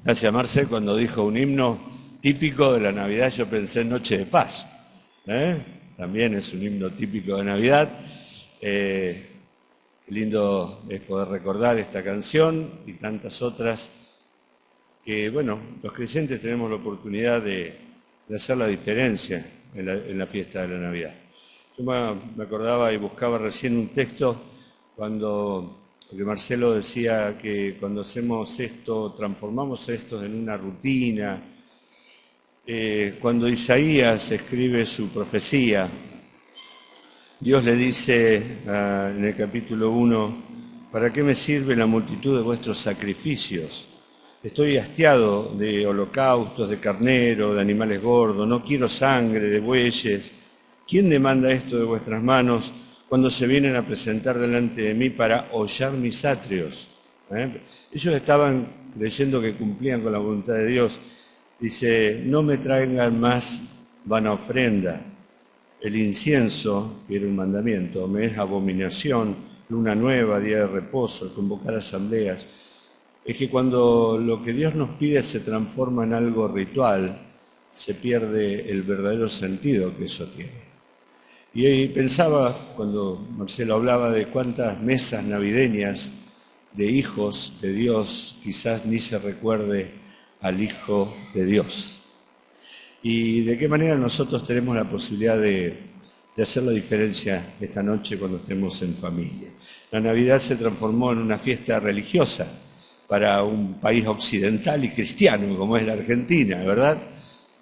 Gracias, Marce. Cuando dijo un himno típico de la Navidad, yo pensé en Noche de Paz. También es un himno típico de Navidad. Lindo es poder recordar esta canción y tantas otras que, bueno, los creyentes tenemos la oportunidad de hacer la diferencia en la fiesta de la Navidad. Yo me acordaba y buscaba recién un texto porque Marcelo decía que cuando hacemos esto, transformamos esto en una rutina. Cuando Isaías escribe su profecía, Dios le dice en el capítulo 1, ¿para qué me sirve la multitud de vuestros sacrificios? Estoy hastiado de holocaustos, de carnero, de animales gordos, no quiero sangre de bueyes. ¿Quién demanda esto de vuestras manos cuando se vienen a presentar delante de mí para hollar mis atrios? Ellos estaban creyendo que cumplían con la voluntad de Dios. Dice, no me traigan más vana ofrenda. El incienso, que era un mandamiento, me es abominación, luna nueva, día de reposo, convocar asambleas. Es que cuando lo que Dios nos pide se transforma en algo ritual, se pierde el verdadero sentido que eso tiene. Y pensaba, cuando Marcelo hablaba de cuántas mesas navideñas de hijos de Dios, quizás ni se recuerde al Hijo de Dios. Y de qué manera nosotros tenemos la posibilidad de hacer la diferencia esta noche cuando estemos en familia. La Navidad se transformó en una fiesta religiosa para un país occidental y cristiano como es la Argentina, ¿verdad?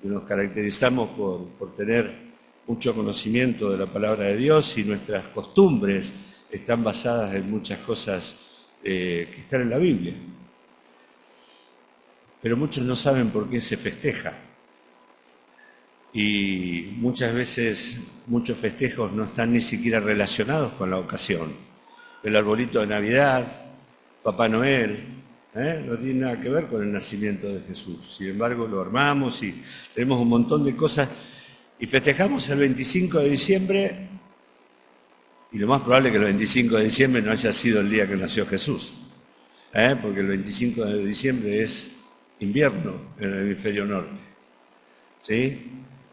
Y nos caracterizamos por tener mucho conocimiento de la palabra de Dios y nuestras costumbres están basadas en muchas cosas que están en la Biblia. Pero muchos no saben por qué se festeja. Y muchas veces muchos festejos no están ni siquiera relacionados con la ocasión. El arbolito de Navidad, Papá Noel, no tiene nada que ver con el nacimiento de Jesús. Sin embargo, lo armamos y tenemos un montón de cosas y festejamos el 25 de diciembre y lo más probable es que el 25 de diciembre no haya sido el día que nació Jesús, porque el 25 de diciembre es invierno en el hemisferio norte, ¿sí?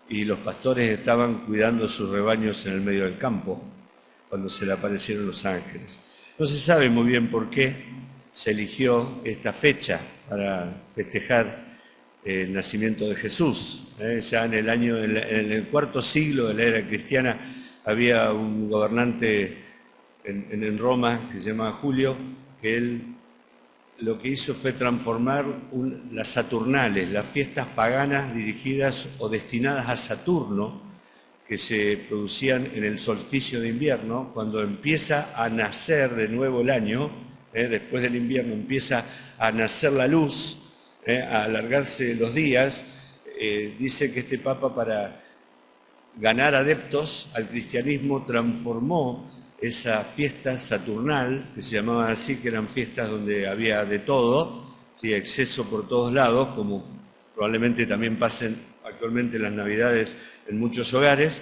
Y los pastores estaban cuidando sus rebaños en el medio del campo cuando se le aparecieron los ángeles. No se sabe muy bien por qué se eligió esta fecha para festejar el nacimiento de Jesús. Ya en el cuarto siglo de la era cristiana había un gobernante en Roma que se llamaba Julio, que él lo que hizo fue transformar las Saturnales, las fiestas paganas dirigidas o destinadas a Saturno, que se producían en el solsticio de invierno, cuando empieza a nacer de nuevo el año, después del invierno empieza a nacer la luz, a alargarse los días. Dice que este Papa, para ganar adeptos al cristianismo, transformó esa fiesta saturnal, que se llamaban así, que eran fiestas donde había de todo, ¿sí? Exceso por todos lados, como probablemente también pasen actualmente las Navidades en muchos hogares,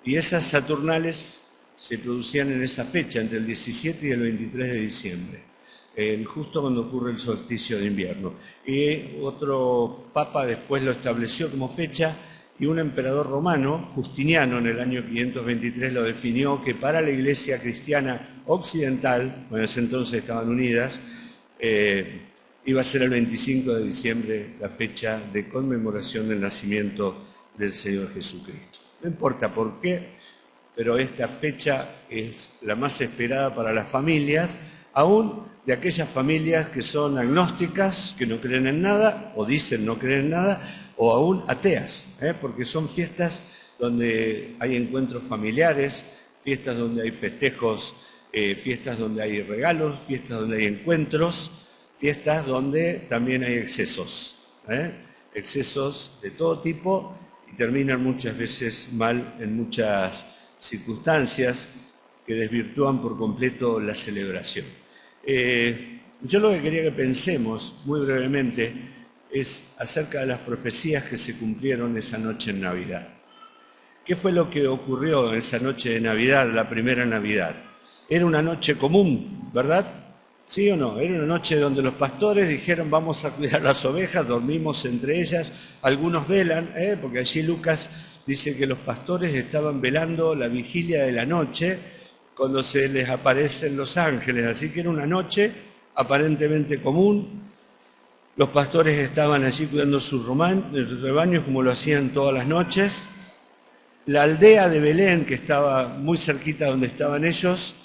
y esas saturnales se producían en esa fecha, entre el 17 y el 23 de diciembre, justo cuando ocurre el solsticio de invierno. Y otro papa después lo estableció como fecha, y un emperador romano, Justiniano, en el año 523 lo definió que para la Iglesia cristiana occidental, en ese entonces estaban unidas, iba a ser el 25 de diciembre la fecha de conmemoración del nacimiento del Señor Jesucristo. No importa por qué, pero esta fecha es la más esperada para las familias, aún de aquellas familias que son agnósticas, que no creen en nada, o dicen no creer en nada, o aún ateas, porque son fiestas donde hay encuentros familiares, fiestas donde hay festejos, fiestas donde hay regalos, fiestas donde hay encuentros, fiestas donde también hay excesos, excesos de todo tipo y terminan muchas veces mal en muchas circunstancias que desvirtúan por completo la celebración. Yo lo que quería que pensemos muy brevemente es acerca de las profecías que se cumplieron esa noche en Navidad. ¿Qué fue lo que ocurrió en esa noche de Navidad, la primera Navidad? Era una noche común, ¿verdad? ¿Sí o no? Era una noche donde los pastores dijeron vamos a cuidar las ovejas, dormimos entre ellas, algunos velan, porque allí Lucas dice que los pastores estaban velando la vigilia de la noche cuando se les aparecen los ángeles, así que era una noche aparentemente común. Los pastores estaban allí cuidando sus rebaños como lo hacían todas las noches. La aldea de Belén, que estaba muy cerquita donde estaban ellos,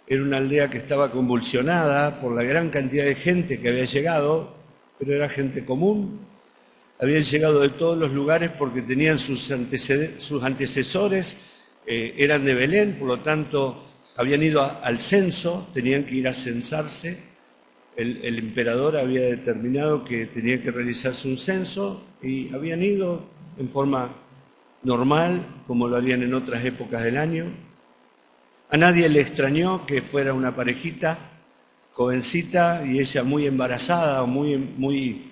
era una aldea que estaba convulsionada por la gran cantidad de gente que había llegado, pero era gente común. Habían llegado de todos los lugares porque tenían sus antecesores, eran de Belén, por lo tanto habían ido al censo, tenían que ir a censarse. El emperador había determinado que tenía que realizarse un censo y habían ido en forma normal, como lo harían en otras épocas del año. A nadie le extrañó que fuera una parejita, jovencita, y ella muy embarazada, muy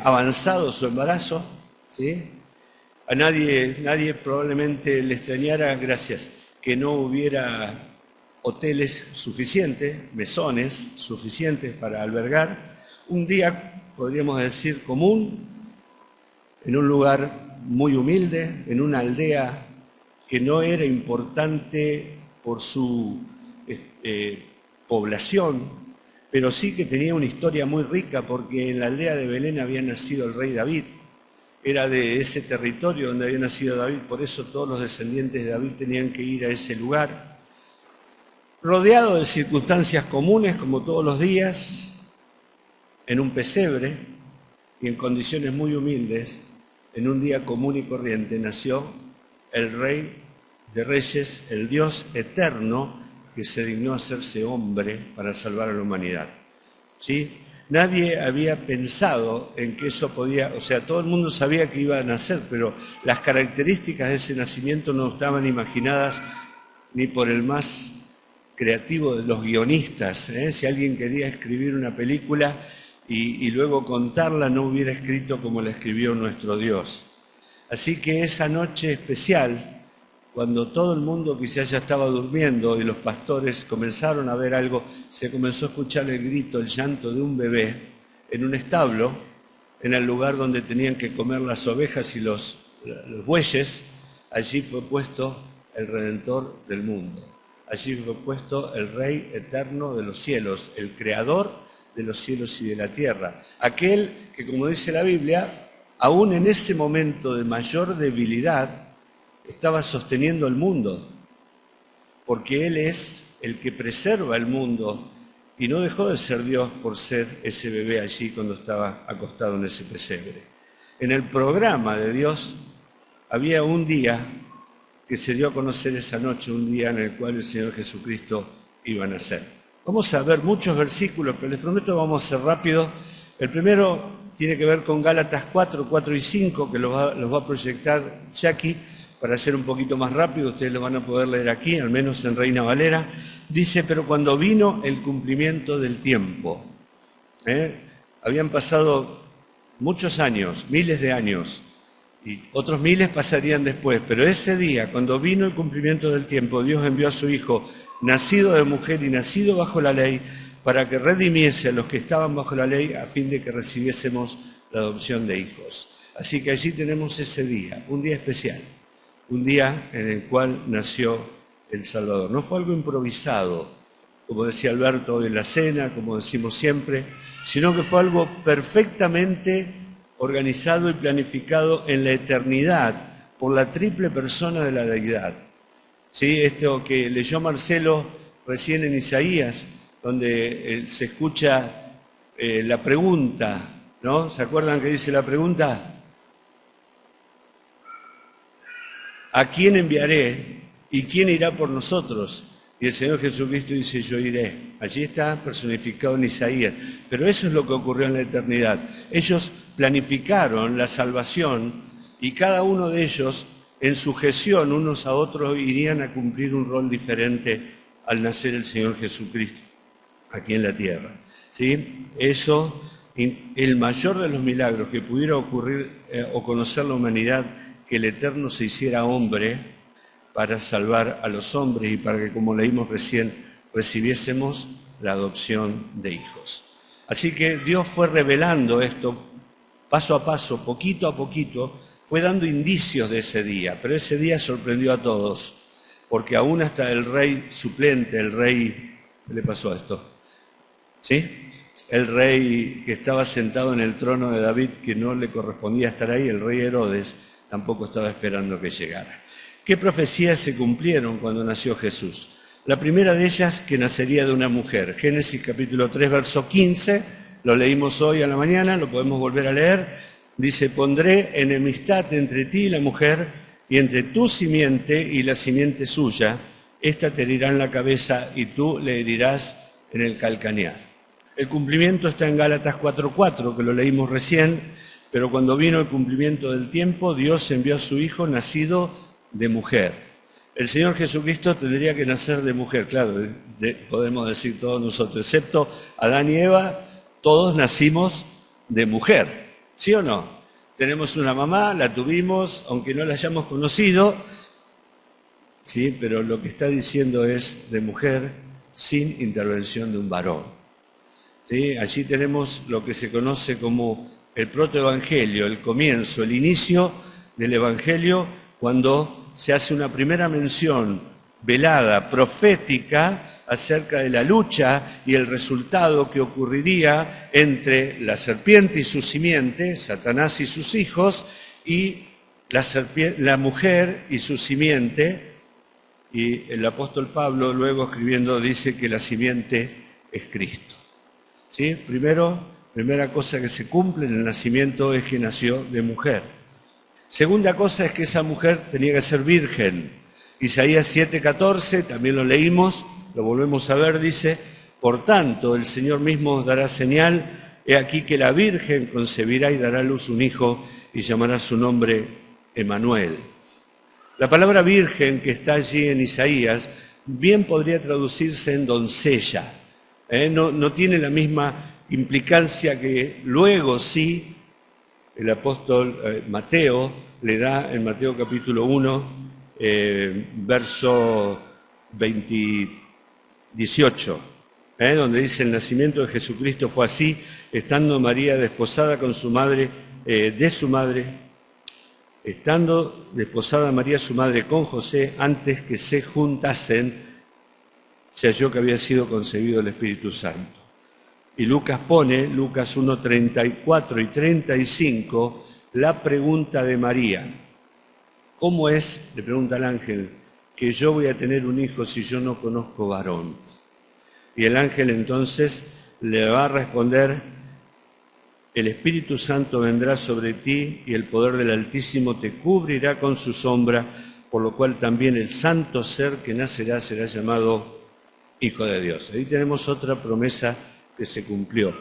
avanzado su embarazo, ¿sí? A nadie probablemente le extrañara, gracias, que no hubiera hoteles suficientes, mesones suficientes para albergar. Un día, podríamos decir, común, en un lugar muy humilde, en una aldea que no era importante por su población, pero sí que tenía una historia muy rica porque en la aldea de Belén había nacido el rey David. Era de ese territorio donde había nacido David, por eso todos los descendientes de David tenían que ir a ese lugar. Rodeado de circunstancias comunes, como todos los días, en un pesebre y en condiciones muy humildes, en un día común y corriente, nació el Rey de Reyes, el Dios eterno que se dignó a hacerse hombre para salvar a la humanidad. ¿Sí? Nadie había pensado en que eso podía, o sea, todo el mundo sabía que iba a nacer, pero las características de ese nacimiento no estaban imaginadas ni por el más creativo de los guionistas. Si alguien quería escribir una película y luego contarla, no hubiera escrito como la escribió nuestro Dios. Así que esa noche especial, cuando todo el mundo quizás ya estaba durmiendo y los pastores comenzaron a ver algo, se comenzó a escuchar el grito, el llanto de un bebé en un establo, en el lugar donde tenían que comer las ovejas y los bueyes. Allí fue puesto el Redentor del mundo. Allí fue puesto el Rey eterno de los cielos, el Creador de los cielos y de la tierra. Aquel que, como dice la Biblia, aún en ese momento de mayor debilidad, estaba sosteniendo el mundo, porque Él es el que preserva el mundo y no dejó de ser Dios por ser ese bebé allí cuando estaba acostado en ese pesebre. En el programa de Dios había un día que se dio a conocer esa noche, un día en el cual el Señor Jesucristo iba a nacer. Vamos a ver muchos versículos, pero les prometo vamos a ser rápidos. El primero tiene que ver con Gálatas 4 y 5, que los va a proyectar Jackie. Para ser un poquito más rápido, ustedes lo van a poder leer aquí, al menos en Reina Valera. Dice, pero cuando vino el cumplimiento del tiempo, habían pasado muchos años, miles de años, y otros miles pasarían después, pero ese día, cuando vino el cumplimiento del tiempo, Dios envió a su Hijo, nacido de mujer y nacido bajo la ley, para que redimiese a los que estaban bajo la ley, a fin de que recibiésemos la adopción de hijos. Así que allí tenemos ese día, un día especial. Un día en el cual nació el Salvador. No fue algo improvisado, como decía Alberto hoy en la cena, como decimos siempre, sino que fue algo perfectamente organizado y planificado en la eternidad por la triple persona de la deidad. ¿Sí? Esto que leyó Marcelo recién en Isaías, donde se escucha la pregunta, ¿no? ¿Se acuerdan que dice la pregunta? ¿A quién enviaré y quién irá por nosotros? Y el Señor Jesucristo dice, yo iré. Allí está personificado en Isaías. Pero eso es lo que ocurrió en la eternidad. Ellos planificaron la salvación y cada uno de ellos, en sujeción unos a otros, irían a cumplir un rol diferente al nacer el Señor Jesucristo aquí en la tierra. ¿Sí? Eso, el mayor de los milagros que pudiera ocurrir o conocer la humanidad, que el Eterno se hiciera hombre para salvar a los hombres y para que, como leímos recién, recibiésemos la adopción de hijos. Así que Dios fue revelando esto paso a paso, poquito a poquito, fue dando indicios de ese día, pero ese día sorprendió a todos, porque aún hasta el rey suplente, el rey, ¿qué le pasó a esto? ¿Sí? El rey que estaba sentado en el trono de David, que no le correspondía estar ahí, el rey Herodes, tampoco estaba esperando que llegara. ¿Qué profecías se cumplieron cuando nació Jesús? La primera de ellas, que nacería de una mujer. Génesis capítulo 3, verso 15, lo leímos hoy a la mañana, lo podemos volver a leer. Dice, pondré enemistad entre ti y la mujer, y entre tu simiente y la simiente suya. Esta te herirá en la cabeza y tú le herirás en el calcañar. El cumplimiento está en Gálatas 4:4, que lo leímos recién, pero cuando vino el cumplimiento del tiempo, Dios envió a su Hijo nacido de mujer. El Señor Jesucristo tendría que nacer de mujer, claro, podemos decir todos nosotros, excepto Adán y Eva, todos nacimos de mujer, ¿sí o no? Tenemos una mamá, la tuvimos, aunque no la hayamos conocido, sí, pero lo que está diciendo es de mujer sin intervención de un varón. ¿Sí? Allí tenemos lo que se conoce como el protoevangelio, el comienzo, el inicio del evangelio, cuando se hace una primera mención velada, profética, acerca de la lucha y el resultado que ocurriría entre la serpiente y su simiente, Satanás y sus hijos, y la mujer y su simiente. Y el apóstol Pablo luego escribiendo dice que la simiente es Cristo. ¿Sí? Primera cosa que se cumple en el nacimiento es que nació de mujer. Segunda cosa es que esa mujer tenía que ser virgen. Isaías 7:14, también lo leímos, lo volvemos a ver, dice, por tanto el Señor mismo os dará señal, he aquí que la virgen concebirá y dará a luz un hijo y llamará su nombre Emanuel. La palabra virgen que está allí en Isaías bien podría traducirse en doncella. No tiene la misma implicancia que luego sí el apóstol Mateo le da en Mateo capítulo 1, verso 18, donde dice el nacimiento de Jesucristo fue así, estando María desposada con su madre, estando desposada María su madre con José, antes que se juntasen, se halló que había sido concebido el Espíritu Santo. Y Lucas pone, Lucas 1:34 y 35, la pregunta de María. ¿Cómo es, le pregunta el ángel, que yo voy a tener un hijo si yo no conozco varón? Y el ángel entonces le va a responder, el Espíritu Santo vendrá sobre ti y el poder del Altísimo te cubrirá con su sombra, por lo cual también el santo ser que nacerá será llamado Hijo de Dios. Ahí tenemos otra promesa que se cumplió,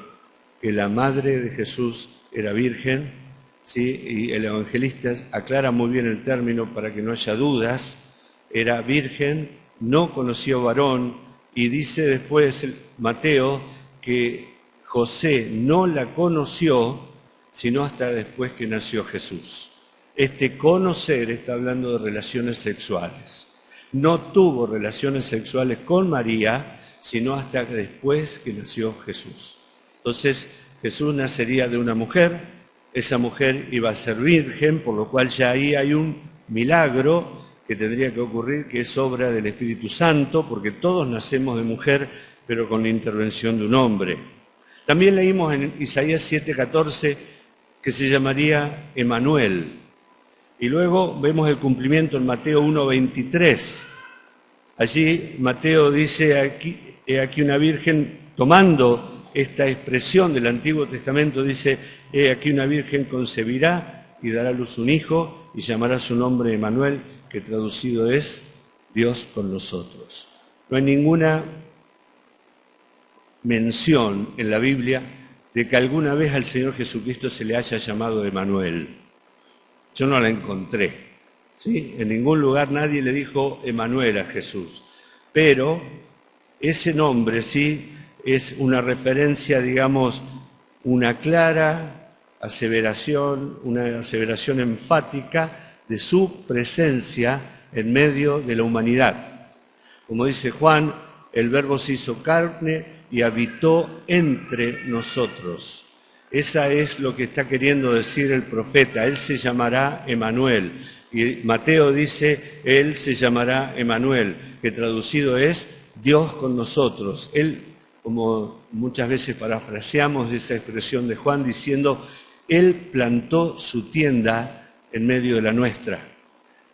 que la madre de Jesús era virgen, ¿sí? Y el evangelista aclara muy bien el término para que no haya dudas, era virgen, no conoció varón, y dice después Mateo que José no la conoció, sino hasta después que nació Jesús. Este conocer está hablando de relaciones sexuales. No tuvo relaciones sexuales con María, sino hasta después que nació Jesús. Entonces, Jesús nacería de una mujer, esa mujer iba a ser virgen, por lo cual ya ahí hay un milagro que tendría que ocurrir, que es obra del Espíritu Santo, porque todos nacemos de mujer, pero con la intervención de un hombre. También leímos en Isaías 7:14 que se llamaría Emanuel. Y luego vemos el cumplimiento en Mateo 1:23. Allí Mateo dice, aquí una virgen, tomando esta expresión del Antiguo Testamento, dice, aquí una virgen concebirá y dará a luz un hijo y llamará su nombre Emanuel, que traducido es Dios con nosotros. No hay ninguna mención en la Biblia de que alguna vez al Señor Jesucristo se le haya llamado Emanuel. Yo no la encontré, ¿sí? En ningún lugar nadie le dijo Emanuel a Jesús, pero ese nombre, sí, es una referencia, digamos, una clara aseveración, una aseveración enfática de su presencia en medio de la humanidad. Como dice Juan, el Verbo se hizo carne y habitó entre nosotros. Esa es lo que está queriendo decir el profeta. Él se llamará Emmanuel. Y Mateo dice, Él se llamará Emmanuel, que traducido es Dios con nosotros. Él, como muchas veces parafraseamos esa expresión de Juan, diciendo, Él plantó su tienda en medio de la nuestra,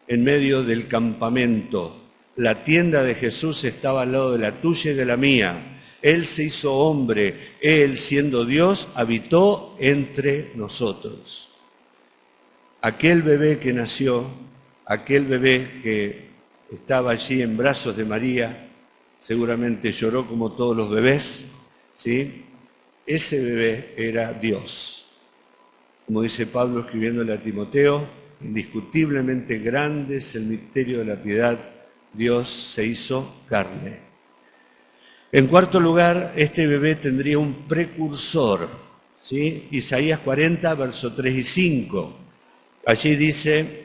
en medio del campamento. La tienda de Jesús estaba al lado de la tuya y de la mía. Él se hizo hombre, Él siendo Dios, habitó entre nosotros. Aquel bebé que nació, aquel bebé que estaba allí en brazos de María, seguramente lloró como todos los bebés, ¿sí? Ese bebé era Dios. Como dice Pablo escribiéndole a Timoteo, indiscutiblemente grande es el misterio de la piedad, Dios se hizo carne. En cuarto lugar, este bebé tendría un precursor, ¿sí? Isaías 40, versos 3 y 5. Allí dice,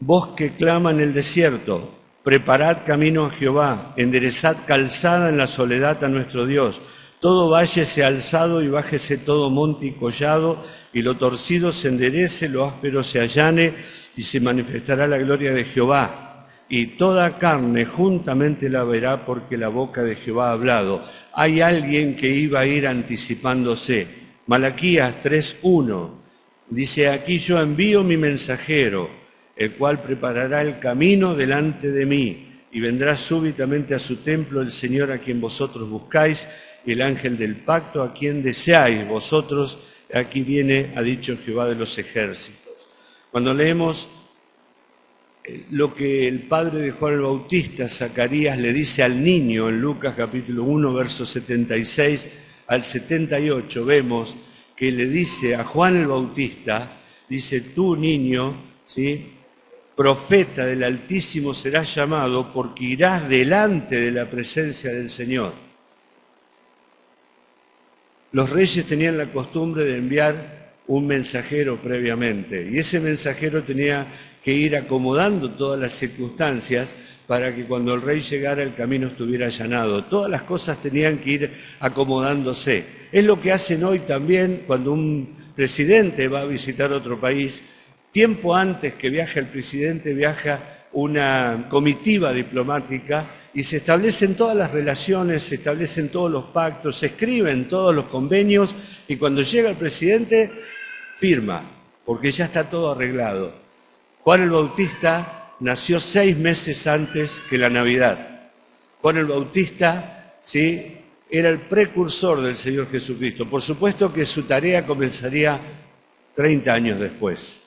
voz que clama en el desierto, preparad camino a Jehová, enderezad calzada en la soledad a nuestro Dios. Todo valle sea alzado y bájese todo monte y collado, y lo torcido se enderece, lo áspero se allane, y se manifestará la gloria de Jehová. Y toda carne juntamente la verá, porque la boca de Jehová ha hablado. Hay alguien que iba a ir anticipándose. Malaquías 3:1 dice, aquí yo envío mi mensajero, el cual preparará el camino delante de mí, y vendrá súbitamente a su templo el Señor a quien vosotros buscáis, y el ángel del pacto a quien deseáis vosotros. Aquí viene, ha dicho Jehová de los ejércitos. Cuando leemos lo que el padre de Juan el Bautista, Zacarías, le dice al niño en Lucas capítulo 1, versos 76 al 78, vemos que le dice a Juan el Bautista, dice, tú niño, ¿sí?, profeta del Altísimo serás llamado, porque irás delante de la presencia del Señor. Los reyes tenían la costumbre de enviar un mensajero previamente, y ese mensajero tenía que ir acomodando todas las circunstancias para que cuando el rey llegara el camino estuviera allanado. Todas las cosas tenían que ir acomodándose. Es lo que hacen hoy también cuando un presidente va a visitar otro país. Tiempo antes que viaje el presidente, viaja una comitiva diplomática y se establecen todas las relaciones, se establecen todos los pactos, se escriben todos los convenios y cuando llega el presidente firma, porque ya está todo arreglado. Juan el Bautista nació 6 meses antes que la Navidad. Juan el Bautista, ¿sí?, era el precursor del Señor Jesucristo. Por supuesto que su tarea comenzaría 30 años después.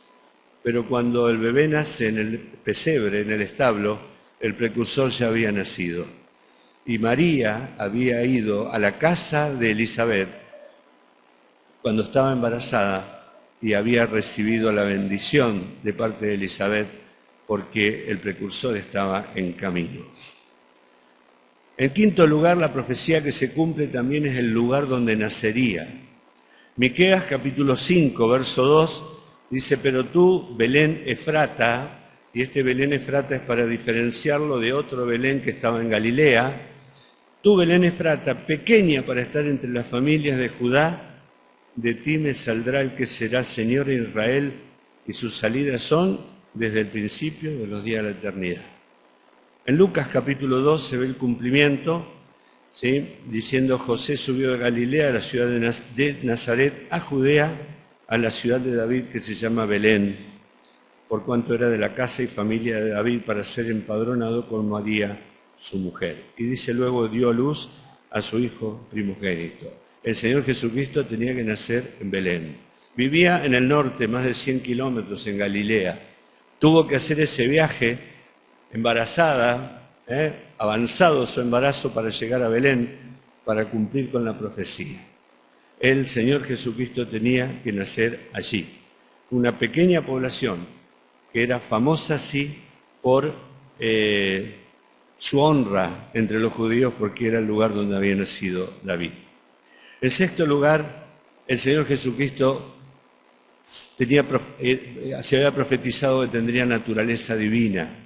Pero cuando el bebé nace en el pesebre, en el establo, el precursor ya había nacido. Y María había ido a la casa de Elisabet cuando estaba embarazada y había recibido la bendición de parte de Elisabet porque el precursor estaba en camino. En quinto lugar, la profecía que se cumple también es el lugar donde nacería. Miqueas capítulo 5, verso 2, dice, pero tú, Belén Efrata, y este Belén Efrata es para diferenciarlo de otro Belén que estaba en Galilea, tú, Belén Efrata, pequeña para estar entre las familias de Judá, de ti me saldrá el que será Señor de Israel, y sus salidas son desde el principio de los días de la eternidad. En Lucas capítulo 2 se ve el cumplimiento, ¿sí?, diciendo, José subió de Galilea a la ciudad de Nazaret, a Judea, a la ciudad de David que se llama Belén, por cuanto era de la casa y familia de David, para ser empadronado con María, su mujer. Y dice luego, dio a luz a su hijo primogénito. El Señor Jesucristo tenía que nacer en Belén. Vivía en el norte, más de 100 kilómetros, en Galilea. Tuvo que hacer ese viaje embarazada, avanzado su embarazo para llegar a Belén, para cumplir con la profecía. El Señor Jesucristo tenía que nacer allí. Una pequeña población que era famosa así por su honra entre los judíos, porque era el lugar donde había nacido David. En sexto lugar, el Señor Jesucristo se había profetizado que tendría naturaleza divina.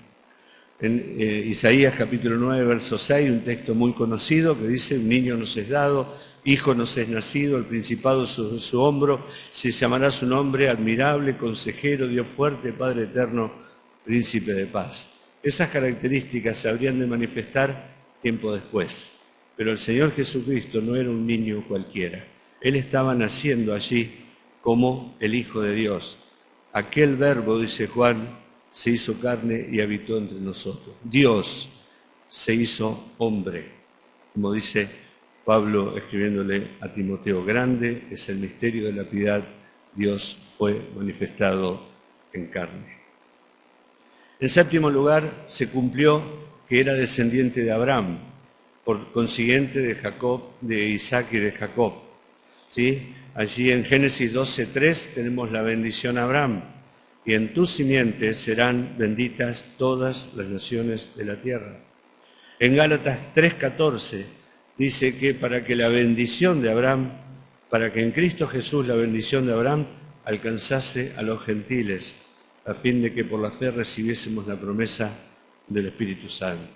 En Isaías capítulo 9, verso 6, un texto muy conocido que dice: un niño nos es dado, hijo nos es nacido, el principado sobre su hombro, se llamará su nombre admirable, consejero, Dios fuerte, Padre eterno, príncipe de paz. Esas características se habrían de manifestar tiempo después, pero el Señor Jesucristo no era un niño cualquiera. Él estaba naciendo allí como el Hijo de Dios. Aquel verbo, dice Juan, se hizo carne y habitó entre nosotros. Dios se hizo hombre, como dice Pablo escribiéndole a Timoteo: grande es el misterio de la piedad, Dios fue manifestado en carne. En séptimo lugar, se cumplió que era descendiente de Abraham, por consiguiente de Jacob, de Isaac y de Jacob. ¿Sí? Allí en Génesis 12:3 tenemos la bendición a Abraham: y en tus simientes serán benditas todas las naciones de la tierra. En Gálatas 3:14 dice que para que la bendición de Abraham, para que en Cristo Jesús la bendición de Abraham alcanzase a los gentiles, a fin de que por la fe recibiésemos la promesa del Espíritu Santo.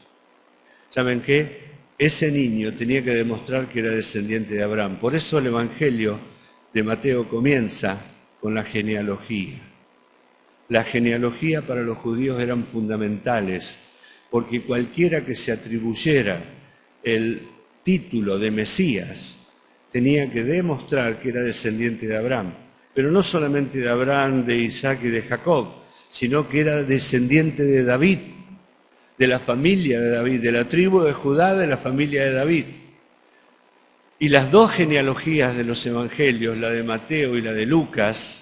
¿Saben qué? Ese niño tenía que demostrar que era descendiente de Abraham. Por eso el Evangelio de Mateo comienza con la genealogía. La genealogía para los judíos eran fundamentales, porque cualquiera que se atribuyera el título de Mesías tenía que demostrar que era descendiente de Abraham. Pero no solamente de Abraham, de Isaac y de Jacob, sino que era descendiente de David, de la familia de David, de la tribu de Judá, de la familia de David. Y las dos genealogías de los evangelios, la de Mateo y la de Lucas,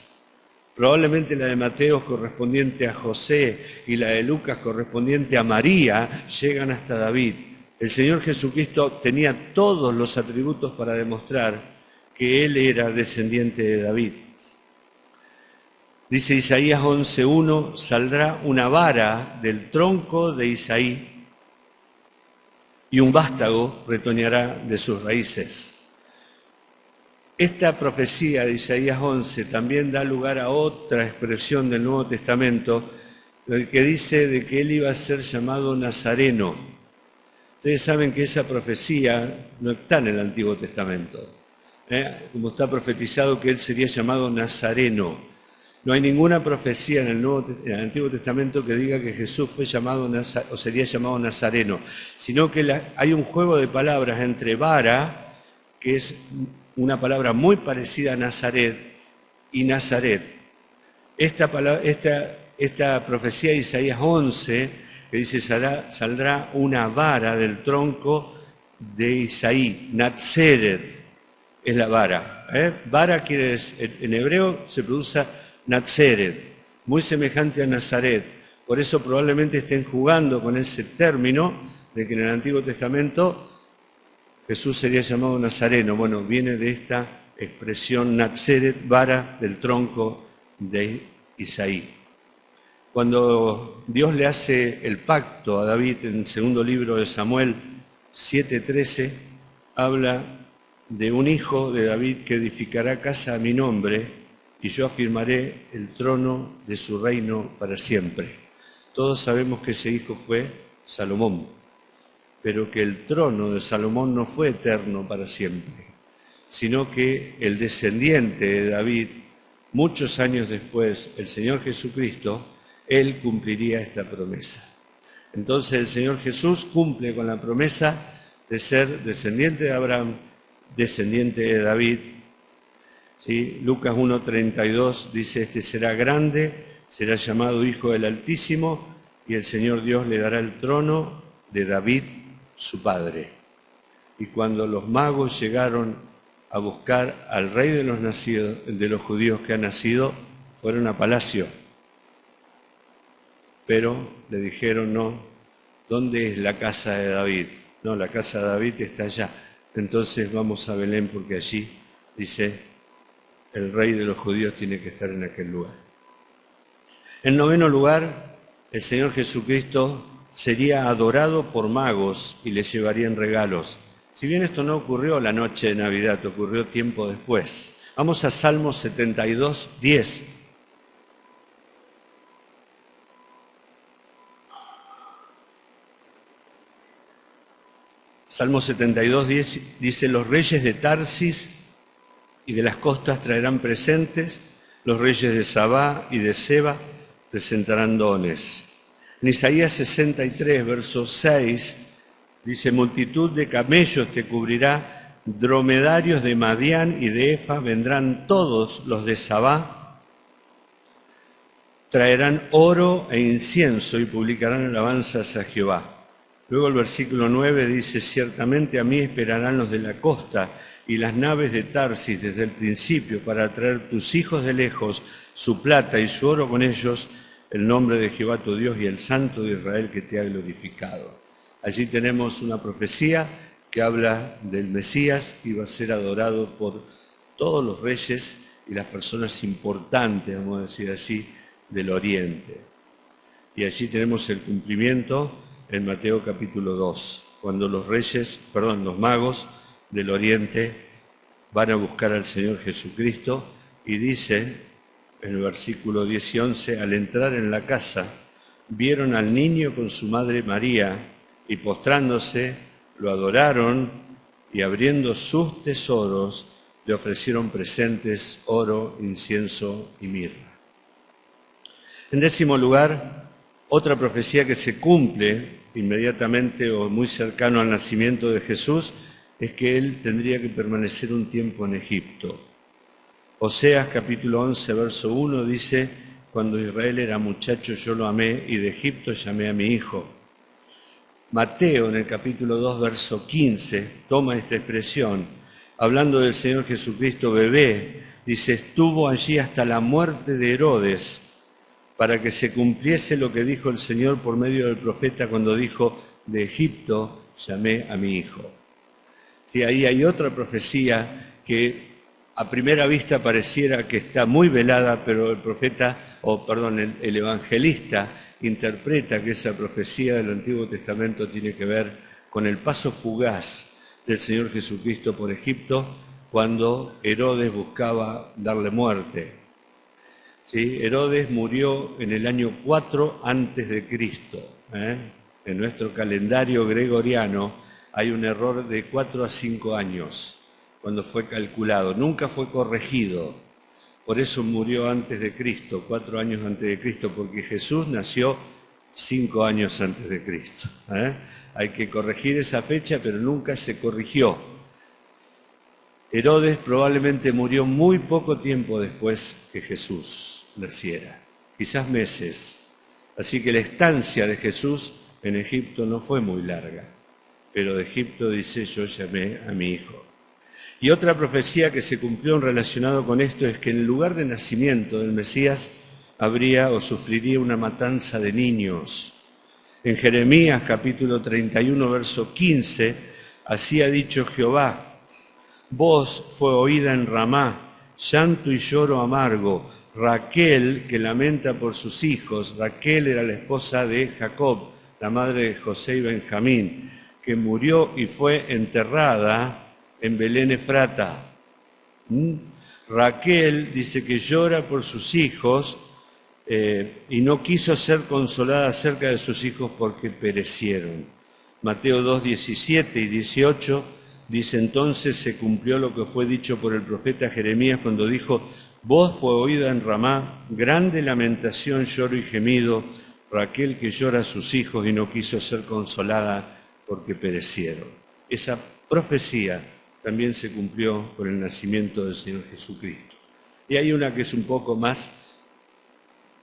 probablemente la de Mateo correspondiente a José y la de Lucas correspondiente a María, llegan hasta David. El Señor Jesucristo tenía todos los atributos para demostrar que Él era descendiente de David. Dice Isaías 11:1, saldrá una vara del tronco de Isaí y un vástago retoñará de sus raíces. Esta profecía de Isaías 11 también da lugar a otra expresión del Nuevo Testamento, que dice de que él iba a ser llamado Nazareno. Ustedes saben que esa profecía no está en el Antiguo Testamento, como está profetizado que él sería llamado Nazareno. No hay ninguna profecía en el Antiguo Testamento que diga que Jesús fue llamado o sería llamado Nazareno, sino que hay un juego de palabras entre vara, que es una palabra muy parecida a Nazaret, y Nazaret. Esta profecía de Isaías 11, que dice saldrá una vara del tronco de Isaí, Natseret es la vara. Vara quiere decir, en hebreo se produce Natseret, muy semejante a Nazaret. Por eso probablemente estén jugando con ese término de que en el Antiguo Testamento Jesús sería llamado Nazareno. Bueno, viene de esta expresión Natseret, vara del tronco de Isaí. Cuando Dios le hace el pacto a David en el segundo libro de Samuel 7:13, habla de un hijo de David que edificará casa a mi nombre, y yo afirmaré el trono de su reino para siempre. Todos sabemos que ese hijo fue Salomón, pero que el trono de Salomón no fue eterno para siempre, sino que el descendiente de David, muchos años después, el Señor Jesucristo, Él cumpliría esta promesa. Entonces el Señor Jesús cumple con la promesa de ser descendiente de Abraham, descendiente de David. ¿Sí? Lucas 1:32 dice: este será grande, será llamado Hijo del Altísimo, y el Señor Dios le dará el trono de David, su padre. Y cuando los magos llegaron a buscar al rey de los judíos que ha nacido, fueron a palacio. Pero le dijeron: no, ¿dónde es la casa de David? No, la casa de David está allá. Entonces vamos a Belén, porque allí, dice, el rey de los judíos tiene que estar en aquel lugar. En noveno lugar, el Señor Jesucristo sería adorado por magos y les llevarían regalos. Si bien esto no ocurrió la noche de Navidad, ocurrió tiempo después. Vamos a Salmo Salmo 72 dice, los reyes de Tarsis y de las costas traerán presentes, los reyes de Sabá y de Seba presentarán dones. En Isaías 63, verso 6, dice, multitud de camellos te cubrirá, dromedarios de Madián y de Efa, vendrán todos los de Sabá, traerán oro e incienso y publicarán alabanzas a Jehová. Luego el versículo 9 dice, ciertamente a mí esperarán los de la costa y las naves de Tarsis desde el principio para traer tus hijos de lejos, su plata y su oro con ellos, el nombre de Jehová tu Dios y el Santo de Israel que te ha glorificado. Allí tenemos una profecía que habla del Mesías y va a ser adorado por todos los reyes y las personas importantes, vamos a decir así, del Oriente. Y allí tenemos el cumplimiento en Mateo capítulo 2, cuando los magos del Oriente van a buscar al Señor Jesucristo y dice en el versículo 10 y 11, al entrar en la casa, vieron al niño con su madre María y postrándose, lo adoraron y abriendo sus tesoros, le ofrecieron presentes, oro, incienso y mirra. En 10º lugar, otra profecía que se cumple inmediatamente o muy cercano al nacimiento de Jesús es que él tendría que permanecer un tiempo en Egipto. Oseas capítulo 11, verso 1 dice, cuando Israel era muchacho yo lo amé y de Egipto llamé a mi hijo. Mateo en el capítulo 2, verso 15 toma esta expresión, hablando del Señor Jesucristo bebé, dice, estuvo allí hasta la muerte de Herodes, para que se cumpliese lo que dijo el Señor por medio del profeta cuando dijo, de Egipto llamé a mi hijo. Sí, ahí hay otra profecía que a primera vista pareciera que está muy velada, pero el evangelista interpreta que esa profecía del Antiguo Testamento tiene que ver con el paso fugaz del Señor Jesucristo por Egipto cuando Herodes buscaba darle muerte. ¿Sí? Herodes murió en el año 4 antes de Cristo. En nuestro calendario gregoriano hay un error de 4 a 5 años cuando fue calculado. Nunca fue corregido. Por eso murió antes de Cristo, 4 años antes de Cristo, porque Jesús nació 5 años antes de Cristo. Hay que corregir esa fecha, pero nunca se corrigió. Herodes probablemente murió muy poco tiempo después que Jesús naciera, quizás meses. Así que la estancia de Jesús en Egipto no fue muy larga, pero de Egipto dice, yo llamé a mi hijo. Y otra profecía que se cumplió en relacionado con esto es que en el lugar de nacimiento del Mesías habría o sufriría una matanza de niños. En Jeremías capítulo 31, verso 15, así ha dicho Jehová, voz fue oída en Ramá, llanto y lloro amargo, Raquel que lamenta por sus hijos, Raquel era la esposa de Jacob, la madre de José y Benjamín, que murió y fue enterrada en Belén Efrata. Raquel dice que llora por sus hijos y no quiso ser consolada acerca de sus hijos porque perecieron. Mateo 2, 17 y 18 dice, entonces se cumplió lo que fue dicho por el profeta Jeremías cuando dijo, voz fue oída en Ramá, grande lamentación, lloro y gemido, Raquel que llora a sus hijos y no quiso ser consolada porque perecieron. Esa profecía también se cumplió con el nacimiento del Señor Jesucristo. Y hay una que es un poco más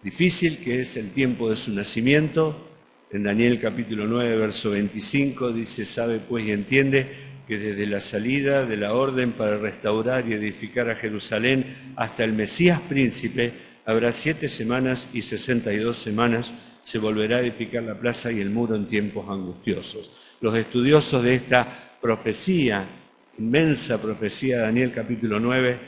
difícil, que es el tiempo de su nacimiento. En Daniel capítulo 9, verso 25, dice, sabe pues y entiende que desde la salida de la orden para restaurar y edificar a Jerusalén hasta el Mesías príncipe, habrá 7 semanas y 62 semanas, se volverá a edificar la plaza y el muro en tiempos angustiosos. Los estudiosos de esta profecía, inmensa profecía de Daniel capítulo 9,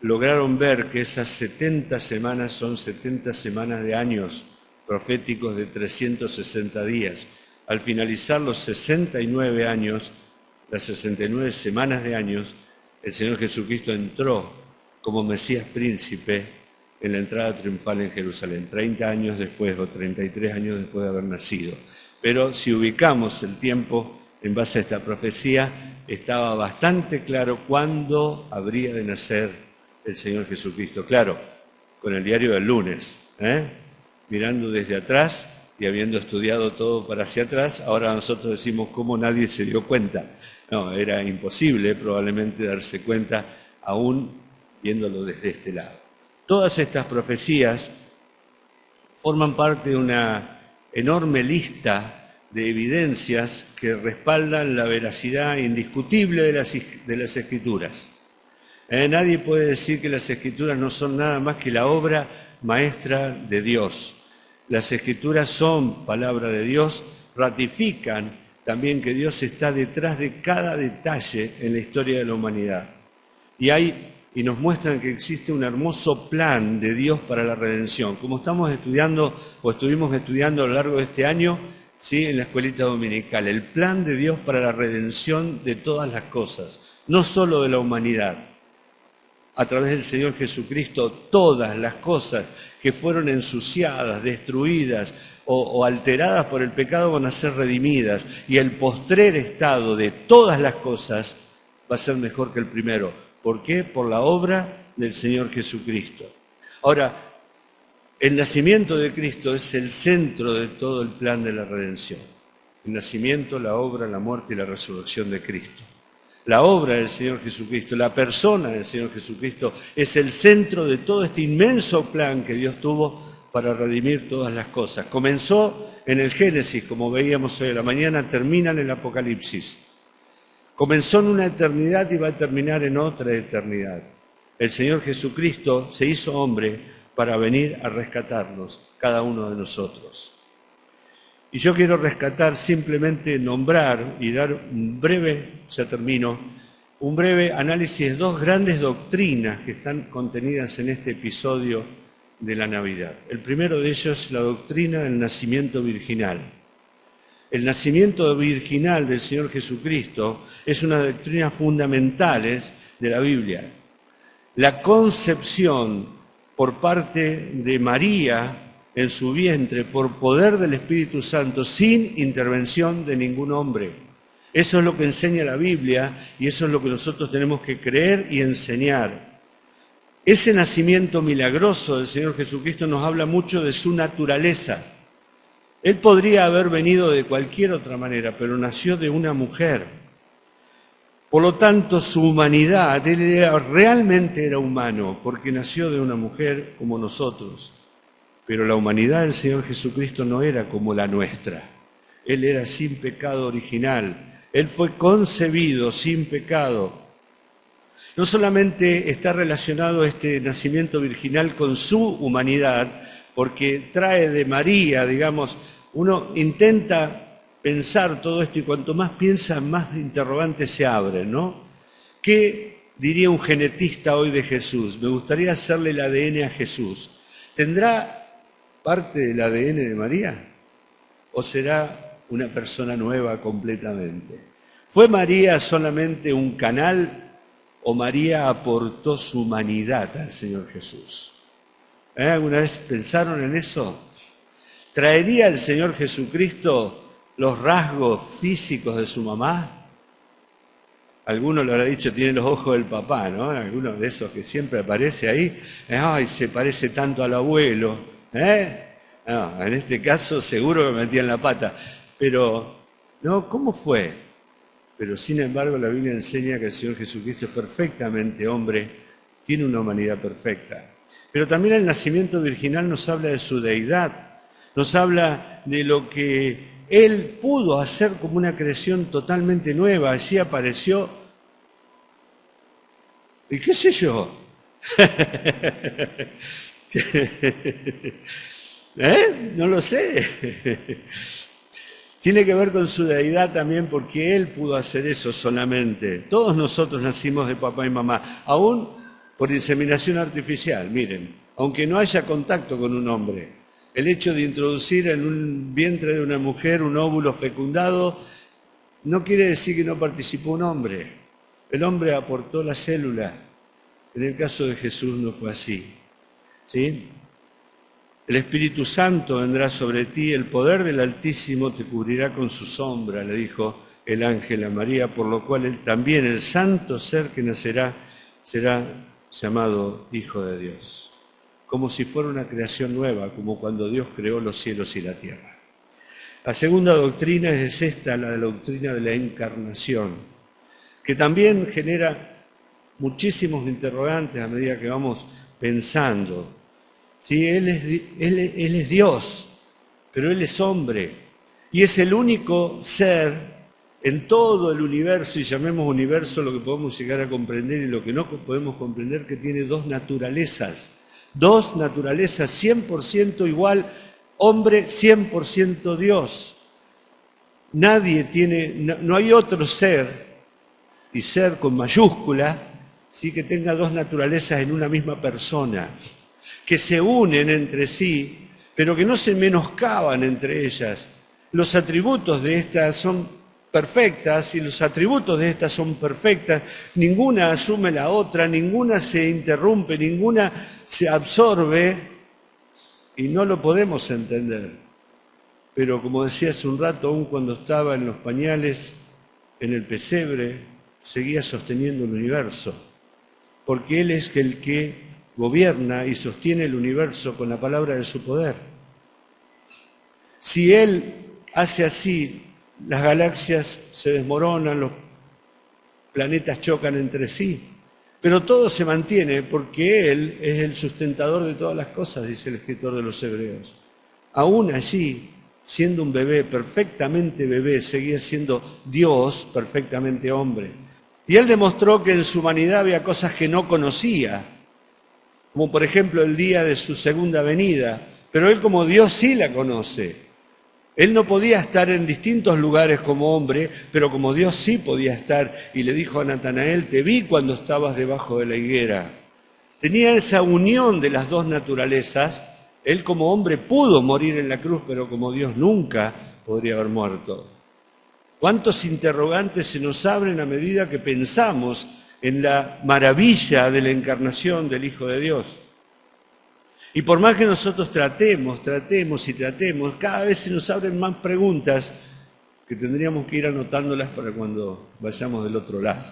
lograron ver que esas 70 semanas son 70 semanas de años proféticos de 360 días. Al finalizar los 69 años, las 69 semanas de años, el Señor Jesucristo entró como Mesías príncipe en la entrada triunfal en Jerusalén, 30 años después o 33 años después de haber nacido. Pero si ubicamos el tiempo en base a esta profecía, estaba bastante claro cuándo habría de nacer el Señor Jesucristo. Claro, con el diario del lunes, mirando desde atrás y habiendo estudiado todo para hacia atrás, ahora nosotros decimos cómo nadie se dio cuenta. No, era imposible probablemente darse cuenta aún viéndolo desde este lado. Todas estas profecías forman parte de una enorme lista de evidencias que respaldan la veracidad indiscutible de las Escrituras. Nadie puede decir que las Escrituras no son nada más que la obra maestra de Dios. Las Escrituras son palabra de Dios, ratifican también que Dios está detrás de cada detalle en la historia de la humanidad. Y nos muestran que existe un hermoso plan de Dios para la redención. Como estamos estudiando o estuvimos estudiando a lo largo de este año, ¿sí?, en la escuelita dominical, el plan de Dios para la redención de todas las cosas, no solo de la humanidad. A través del Señor Jesucristo, todas las cosas que fueron ensuciadas, destruidas o alteradas por el pecado van a ser redimidas. Y el postrer estado de todas las cosas va a ser mejor que el primero. ¿Por qué? Por la obra del Señor Jesucristo. Ahora, el nacimiento de Cristo es el centro de todo el plan de la redención. El nacimiento, la obra, la muerte y la resurrección de Cristo. La obra del Señor Jesucristo, la persona del Señor Jesucristo es el centro de todo este inmenso plan que Dios tuvo para redimir todas las cosas. Comenzó en el Génesis, como veíamos hoy a la mañana, termina en el Apocalipsis. Comenzó en una eternidad y va a terminar en otra eternidad. El Señor Jesucristo se hizo hombre para venir a rescatarnos, cada uno de nosotros. Y yo quiero rescatar, simplemente nombrar y dar un breve análisis de dos grandes doctrinas que están contenidas en este episodio de la Navidad. El primero de ellos es la doctrina del nacimiento virginal. El nacimiento virginal del Señor Jesucristo es una doctrina fundamental de la Biblia. La concepción por parte de María en su vientre por poder del Espíritu Santo sin intervención de ningún hombre. Eso es lo que enseña la Biblia y eso es lo que nosotros tenemos que creer y enseñar. Ese nacimiento milagroso del Señor Jesucristo nos habla mucho de su naturaleza. Él podría haber venido de cualquier otra manera, pero nació de una mujer. Por lo tanto, su humanidad, él realmente era humano, porque nació de una mujer como nosotros. Pero la humanidad del Señor Jesucristo no era como la nuestra. Él era sin pecado original. Él fue concebido sin pecado. No solamente está relacionado este nacimiento virginal con su humanidad, porque trae de María, digamos, uno intenta pensar todo esto y cuanto más piensa, más interrogantes se abren, ¿no? ¿Qué diría un genetista hoy de Jesús? Me gustaría hacerle el ADN a Jesús. ¿Tendrá parte del ADN de María? ¿O será una persona nueva completamente? ¿Fue María solamente un canal o María aportó su humanidad al Señor Jesús? ¿Alguna vez pensaron en eso? ¿Traería el Señor Jesucristo los rasgos físicos de su mamá? Alguno le habrá dicho, tiene los ojos del papá, ¿no? Alguno de esos que siempre aparece ahí. ¡Ay, se parece tanto al abuelo! No, en este caso seguro que metían la pata. Pero, no, ¿cómo fue? Pero sin embargo la Biblia enseña que el Señor Jesucristo es perfectamente hombre, tiene una humanidad perfecta. Pero también el nacimiento virginal nos habla de su deidad, nos habla de lo que Él pudo hacer como una creación totalmente nueva. Allí apareció, y qué sé yo, no lo sé. Tiene que ver con su deidad también porque Él pudo hacer eso solamente. Todos nosotros nacimos de papá y mamá, aún por inseminación artificial, miren, aunque no haya contacto con un hombre. El hecho de introducir en un vientre de una mujer un óvulo fecundado no quiere decir que no participó un hombre. El hombre aportó la célula. En el caso de Jesús no fue así, ¿sí? El Espíritu Santo vendrá sobre ti, el poder del Altísimo te cubrirá con su sombra, le dijo el ángel a María, por lo cual también el santo ser que nacerá será llamado Hijo de Dios, como si fuera una creación nueva, como cuando Dios creó los cielos y la tierra. La segunda doctrina es esta, la doctrina de la encarnación, que también genera muchísimos interrogantes a medida que vamos pensando. Sí, él es Dios, pero Él es hombre, y es el único ser en todo el universo, y llamemos universo lo que podemos llegar a comprender y lo que no podemos comprender, que tiene dos naturalezas 100% igual, hombre 100% Dios. Nadie tiene, no hay otro ser, y ser con mayúscula, sí, que tenga dos naturalezas en una misma persona, que se unen entre sí, pero que no se menoscaban entre ellas. Los atributos de estas son perfectas y los atributos de estas son perfectas. Ninguna asume la otra, ninguna se interrumpe, ninguna se absorbe y no lo podemos entender. Pero como decía hace un rato, aún cuando estaba en los pañales, en el pesebre, seguía sosteniendo el universo, porque Él es el que gobierna y sostiene el universo con la palabra de su poder. Si Él hace así, las galaxias se desmoronan, los planetas chocan entre sí, pero todo se mantiene porque Él es el sustentador de todas las cosas, dice el escritor de los Hebreos. Aún allí, siendo un perfectamente bebé, seguía siendo Dios, perfectamente hombre. Y Él demostró que en su humanidad había cosas que no conocía, como por ejemplo el día de su segunda venida, pero Él como Dios sí la conoce. Él no podía estar en distintos lugares como hombre, pero como Dios sí podía estar, y le dijo a Natanael, te vi cuando estabas debajo de la higuera. Tenía esa unión de las dos naturalezas. Él como hombre pudo morir en la cruz, pero como Dios nunca podría haber muerto. ¿Cuántos interrogantes se nos abren a medida que pensamos en la maravilla de la encarnación del Hijo de Dios? Y por más que nosotros tratemos, cada vez se nos abren más preguntas que tendríamos que ir anotándolas para cuando vayamos del otro lado.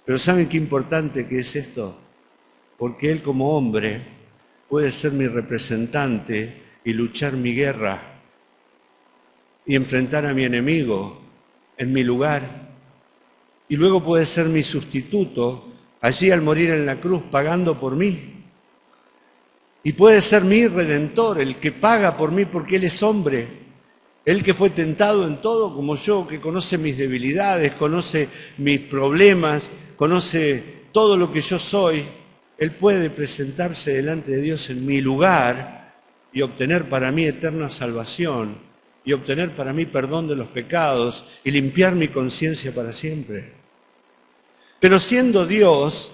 Pero ¿saben qué importante que es esto? Porque Él como hombre puede ser mi representante y luchar mi guerra y enfrentar a mi enemigo en mi lugar. Y luego puede ser mi sustituto allí al morir en la cruz pagando por mí. Y puede ser mi redentor, el que paga por mí porque Él es hombre. Él que fue tentado en todo como yo, que conoce mis debilidades, conoce mis problemas, conoce todo lo que yo soy. Él puede presentarse delante de Dios en mi lugar y obtener para mí eterna salvación y obtener para mí perdón de los pecados y limpiar mi conciencia para siempre. Pero siendo Dios,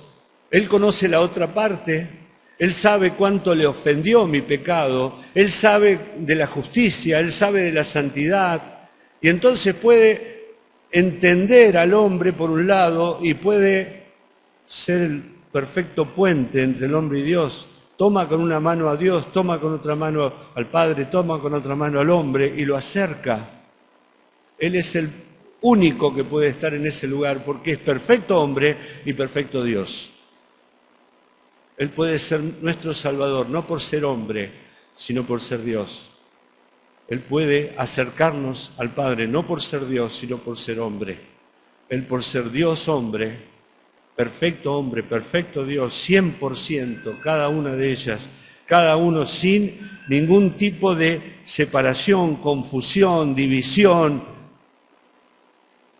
Él conoce la otra parte. Él sabe cuánto le ofendió mi pecado, Él sabe de la justicia, Él sabe de la santidad, y entonces puede entender al hombre por un lado y puede ser el perfecto puente entre el hombre y Dios. Toma con una mano a Dios, toma con otra mano al Padre, toma con otra mano al hombre y lo acerca. Él es el único que puede estar en ese lugar porque es perfecto hombre y perfecto Dios. Él puede ser nuestro Salvador, no por ser hombre, sino por ser Dios. Él puede acercarnos al Padre, no por ser Dios, sino por ser hombre. Él por ser Dios hombre, perfecto Dios, 100%, cada una de ellas, cada uno sin ningún tipo de separación, confusión, división,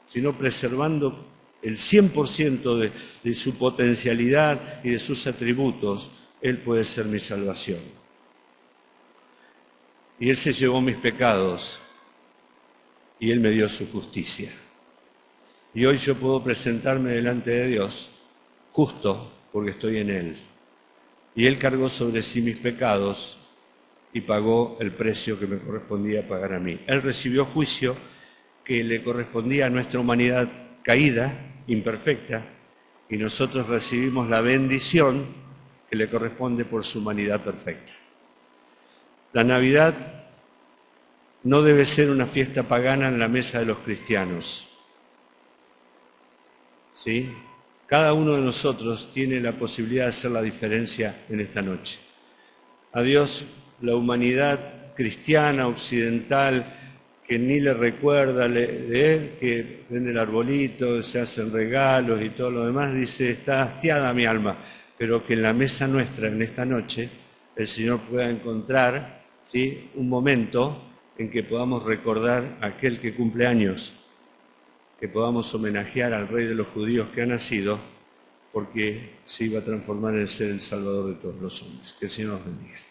sino preservando el 100% de su potencialidad y de sus atributos. Él puede ser mi salvación. Y Él se llevó mis pecados y Él me dio su justicia. Y hoy yo puedo presentarme delante de Dios justo porque estoy en Él. Y Él cargó sobre sí mis pecados y pagó el precio que me correspondía pagar a mí. Él recibió juicio que le correspondía a nuestra humanidad caída, imperfecta, y nosotros recibimos la bendición que le corresponde por su humanidad perfecta. La Navidad no debe ser una fiesta pagana en la mesa de los cristianos. ¿sí? Cada uno de nosotros tiene la posibilidad de hacer la diferencia en esta noche. A Dios, la humanidad cristiana, occidental, que ni le recuerda, que vende el arbolito, se hacen regalos y todo lo demás, dice, está hastiada mi alma, pero que en la mesa nuestra, en esta noche, el Señor pueda encontrar, ¿sí?, un momento en que podamos recordar a aquel que cumple años, que podamos homenajear al Rey de los Judíos que ha nacido, porque se iba a transformar en ser el Salvador de todos los hombres. Que el Señor nos bendiga.